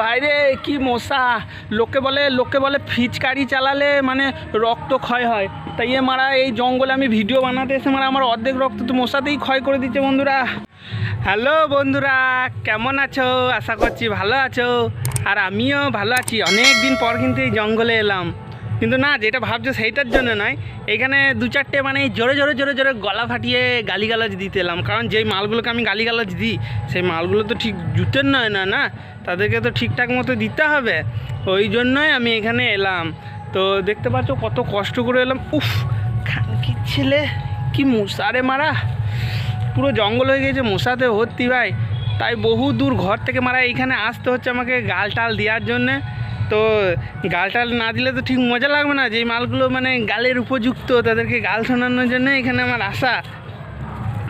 বাইরে কি মশা। লোকে বলে ফিচকারি চালালে মানে রক্ত ক্ষয় হয়, তাই মারা এই জঙ্গলে আমি ভিডিও বানাতে এসে মারা আমার অর্ধেক রক্ত তো মশাতেই ক্ষয় করে দিচ্ছে বন্ধুরা। হ্যালো বন্ধুরা, কেমন আছো? আশা করছি ভালো আছো, আর আমিও ভালো আছি। অনেক দিন পর কিন্তু এই জঙ্গলে এলাম, কিন্তু না যেটা ভাবছো সেইটার জন্য নয়। এখানে দু চারটে মানে জোরে জোরে জোরে জোরে গলা ফাটিয়ে গালিগালাজ দিতে এলাম, কারণ যেই মালগুলোকে আমি গালিগালাজ দিই সেই মালগুলো তো ঠিক জুতের নয় না, না তাদেরকে তো ঠিকঠাক মতো দিতে হবে। ওই জন্যই আমি এখানে এলাম। তো দেখতে পাচ্ছ কত কষ্ট করে এলাম। উফ, খানকির ছেলে, কি মশারে মারা, পুরো জঙ্গল হয়ে গেছে মশাতে ভর্তি ভাই। তাই বহু দূর ঘর থেকে মারা এইখানে আসতে হচ্ছে আমাকে গাল টাল দেওয়ার জন্যে। তো গাল টাল না দিলে তো ঠিক মজা লাগবে না, যেই মালগুলো মানে গালের উপযুক্ত তাদেরকে গাল শোনানোর জন্য এখানে আমার আসা।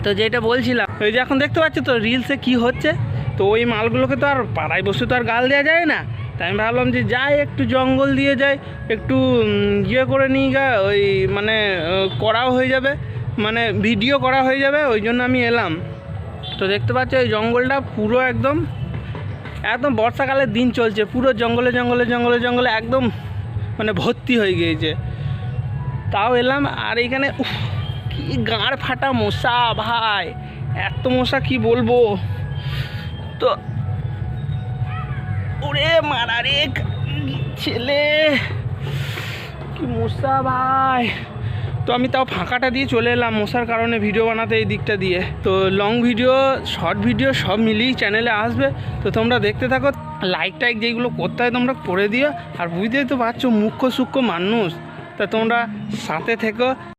তো যেটা বলছিলাম, ওই যে এখন দেখতে পাচ্ছ তো রিলসে কি হচ্ছে, তো ওই মালগুলোকে তো আর পাড়ায় বসে তো আর গাল দেওয়া যায় না। তাই আমি ভাবলাম যে যাই একটু জঙ্গল দিয়ে যাই, একটু ইয়ে করে নিই গা, ওই মানে করাও হয়ে যাবে, মানে ভিডিও করা হয়ে যাবে, ওই জন্য আমি এলাম। তো দেখতে পাচ্ছ এই জঙ্গলটা পুরো একদম বর্ষাকালের দিন চলছে, পুরো জঙ্গলে জঙ্গলে জঙ্গলে জঙ্গলে একদম মানে ভর্তি হয়ে গিয়েছে। তাও এলাম, আর এইখানে কি গাঁড় ফাটা মশা ভাই, এত মশা কি বলবো। তো ওরে মারা রে ছেলে, কি মশা ভাই। তো আমি তাও ফাঁকাটা দিয়ে চলে এলাম মশার কারণে ভিডিও বানাতে এই দিকটা দিয়ে। তো লং ভিডিও, শর্ট ভিডিও সব মিলিয়েই চ্যানেলে আসবে, তো তোমরা দেখতে থাকো। লাইক টাইক যেগুলো করতে হয় তোমরা করে দিও, আর বুঝতেই তো পারছো মুখ্য সূক্ষ্ম মানুষ, তা তোমরা সাথে থেকো।